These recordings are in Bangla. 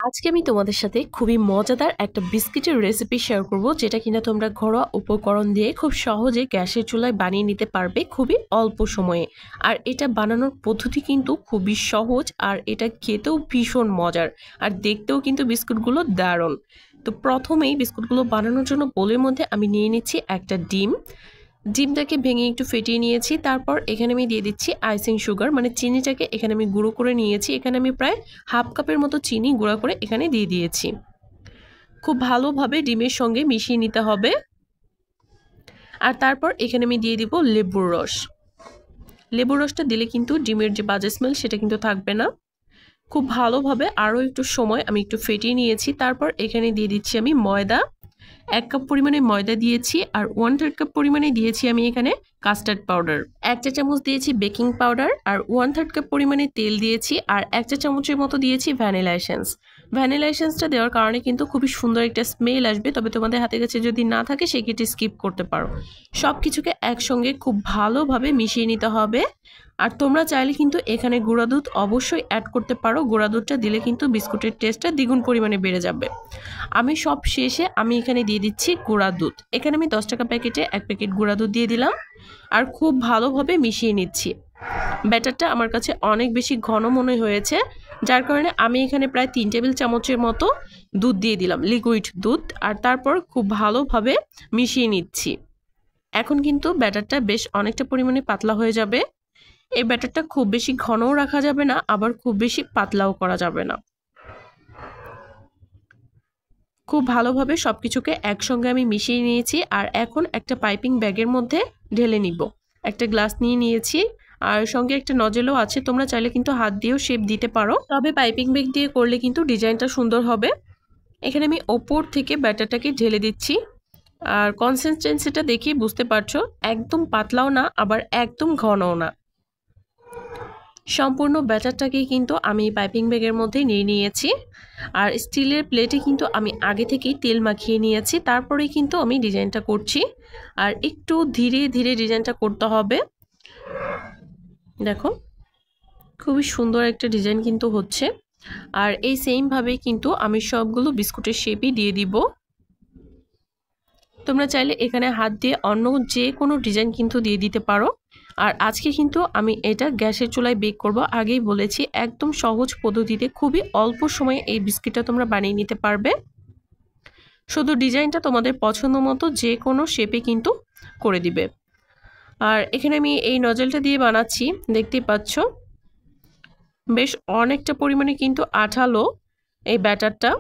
আজকে আমি তোমাদের সাথে খুবই মজাদার একটা বিস্কিটের রেসিপি শেয়ার করব, যেটা কিনা তোমরা ঘরোয়া উপকরণ দিয়ে খুব সহজে গ্যাসের চুলায় বানিয়ে নিতে পারবে খুবই অল্প সময়ে। আর এটা বানানোর পদ্ধতি কিন্তু খুবই সহজ, আর এটা খেতেও ভীষণ মজার, আর দেখতেও কিন্তু বিস্কুটগুলো দারুণ। তো প্রথমেই বিস্কুটগুলো বানানোর জন্য বোলের মধ্যে আমি নিয়ে নিচ্ছি একটা ডিমটাকে ভেঙে একটু ফেটিয়ে নিয়েছি। তারপর এখানে আমি দিয়ে দিচ্ছি আইসিং সুগার, মানে চিনিটাকে এখানে আমি গুঁড়ো করে নিয়েছি। এখানে আমি প্রায় হাফ কাপের মতো চিনি গুঁড়া করে এখানে দিয়ে দিয়েছি। খুব ভালোভাবে ডিমের সঙ্গে মিশিয়ে নিতে হবে। আর তারপর এখানে আমি দিয়ে দিব লেবুর রস। লেবুর রসটা দিলে কিন্তু ডিমের যে বাজে স্মেল সেটা কিন্তু থাকবে না। খুব ভালোভাবে আরও একটু সময় আমি একটু ফেটিয়ে নিয়েছি। তারপর এখানে দিয়ে দিচ্ছি আমি ময়দা। 1 কাপ পরিমাণে ময়দা দিয়েছি, আর 1/3 কাপ পরিমাণে দিয়েছি আমি এখানে কাস্টার্ড পাউডার। 1 চা চামচ দিয়েছি বেকিং পাউডার, আর 1/3 কাপ পরিমাণে তেল দিয়েছি, আর 1 চা চামচের মতো দিয়েছি ভ্যানিলা এসেন্স। ভ্যানিলা এসেন্সটা দেওয়ার কারণে কিন্তু খুবই সুন্দর একটা স্মেল আসবে, তবে তোমাদের হাতে কাছে যদি না থাকে সেক্ষেত্রে স্কিপ করতে পারো। সব কিছুকে একসঙ্গে খুব ভালোভাবে মিশিয়ে নিতে হবে। আর তোমরা চাইলে কিন্তু এখানে গুঁড়া দুধ অবশ্যই অ্যাড করতে পারো। গুঁড়া দুধটা দিলে কিন্তু বিস্কুটের টেস্টটা দ্বিগুণ পরিমাণে বেড়ে যাবে। আমি সব শেষে আমি এখানে দিয়ে দিচ্ছি গুঁড়া দুধ। এখানে আমি 10 টাকা প্যাকেটে 1 প্যাকেট গুঁড়া দুধ দিয়ে দিলাম, আর খুব ভালোভাবে মিশিয়ে নিচ্ছি। ব্যাটারটা আমার কাছে অনেক বেশি ঘন মনে হয়েছে, যার কারণে আমি এখানে প্রায় 3 টেবিল চামচের মতো দুধ দিয়ে দিলাম, লিকুইড দুধ। আর তারপর খুব ভালোভাবে মিশিয়ে নিচ্ছি। এখন কিন্তু ব্যাটারটা বেশ অনেকটা পরিমাণে পাতলা হয়ে যাবে। এই ব্যাটারটা খুব বেশি ঘনও রাখা যাবে না, আবার খুব বেশি পাতলাও করা যাবে না। খুব ভালোভাবে সবকিছুকে একসঙ্গে আমি মিশিয়ে নিয়েছি। আর এখন একটা পাইপিং ব্যাগের মধ্যে ঢেলে নিব। একটা গ্লাস নিয়ে নিয়েছি, আর সঙ্গে একটা নজেলও আছে। তোমরা চাইলে কিন্তু হাত দিয়েও শেপ দিতে পারো, তবে পাইপিং ব্যাগ দিয়ে করলে কিন্তু ডিজাইনটা সুন্দর হবে। এখানে আমি ওপর থেকে ব্যাটারটাকে ঢেলে দিচ্ছি। আর কনসিস্টেন্সিটা দেখে বুঝতে পারছো, একদম পাতলাও না, আবার একদম ঘনও না। সম্পূর্ণ ব্যাটারটাকে কিন্তু আমি পাইপিং ব্যাগের মধ্যে নিয়ে নিয়েছি। আর স্টিলের প্লেটে কিন্তু আমি আগে থেকেই তেল মাখিয়ে নিয়েছি, তারপরেই কিন্তু আমি ডিজাইনটা করছি। আর একটু ধীরে ধীরে ডিজাইনটা করতে হবে। দেখো, খুবই সুন্দর একটা ডিজাইন কিন্তু হচ্ছে। আর এই সেমভাবেই কিন্তু আমি সবগুলো বিস্কুটের শেপই দিয়ে দিব। তোমরা চাইলে এখানে হাত দিয়ে অন্য যে কোনো ডিজাইন কিন্তু দিয়ে দিতে পারো। আর আজকে কিন্তু আমি এটা গ্যাসের চুলায় বেক করব। আগেই বলেছি, একদম সহজ পদ্ধতিতে খুবই অল্প সময়ে এই বিস্কিটটা তোমরা বানিয়ে নিতে পারবে। শুধু ডিজাইনটা তোমাদের পছন্দ মতো যে কোনো শেপে কিন্তু করে দিবে। আর এখানে আমি এই নজলটা দিয়ে বানাচ্ছি, দেখতেই পাচ্ছ বেশ অনেকটা পরিমাণে কিন্তু আঠালো এই ব্যাটারটা।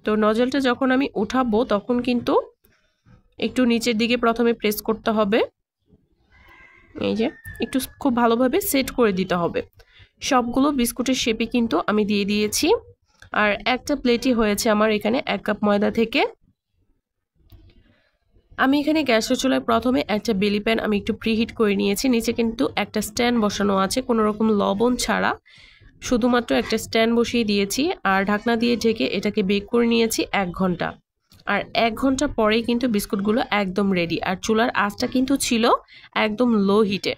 তো নজলটা যখন আমি উঠাবো তখন কিন্তু একটু নিচের দিকে প্রথমে প্রেস করতে হবে। এই যে একটু খুব ভালোভাবে সেট করে দিতে হবে। সবগুলো বিস্কুটের শেপে কিন্তু আমি দিয়ে দিয়েছি। আর একটা প্লেটই হয়েছে আমার এখানে 1 কাপ ময়দা থেকে। আমি এখানে গ্যাসের চুলায় প্রথমে একটা বেলি প্যান আমি একটু প্রিহিট করে নিয়েছি। নিচে কিন্তু একটা স্ট্যান্ড বসানো আছে, কোনো রকম লবণ ছাড়া, শুধুমাত্র একটা স্ট্যান্ড বসিয়ে দিয়েছি। আর ঢাকনা দিয়ে ঢেকে এটাকে বেক করে নিয়েছি 1 ঘন্টা। আর 1 ঘন্টা পরেই কিন্তু বিস্কুটগুলো একদম রেডি। আর চুলার আঁচটা কিন্তু ছিল একদম লো হিটে।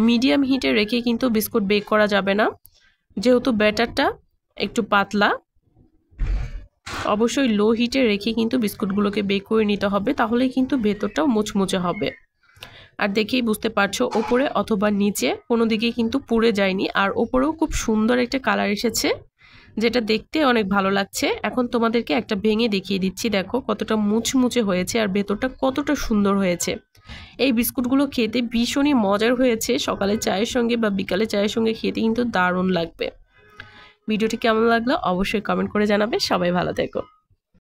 মিডিয়াম হিটে রেখে কিন্তু বিস্কুট বেক করা যাবে না, যেহেতু ব্যাটারটা একটু পাতলা। অবশ্যই লো হিটে রেখে কিন্তু বিস্কুটগুলোকে বেক করে নিতে হবে, তাহলে কিন্তু ভেতরটাও মুচমুচে হবে। আর দেখেই বুঝতে পারছো, ওপরে অথবা নিচে কোনো দিকে কিন্তু পুড়ে যায়নি। আর ওপরেও খুব সুন্দর একটা কালার এসেছে, যেটা দেখতে অনেক ভালো লাগছে। এখন তোমাদেরকে একটা ভেঙে দেখিয়ে দিচ্ছি, দেখো কতটা মুচমুচে হয়েছে আর ভেতরটা কতটা সুন্দর হয়েছে। এই বিস্কুটগুলো খেতে ভীষণই মজার হয়েছে। সকালে চায়ের সঙ্গে বা বিকালে চায়ের সঙ্গে খেতে কিন্তু দারুণ লাগবে। ভিডিওটি কেমন লাগলো অবশ্যই কমেন্ট করে জানাবে। সবাই ভালো থেকো।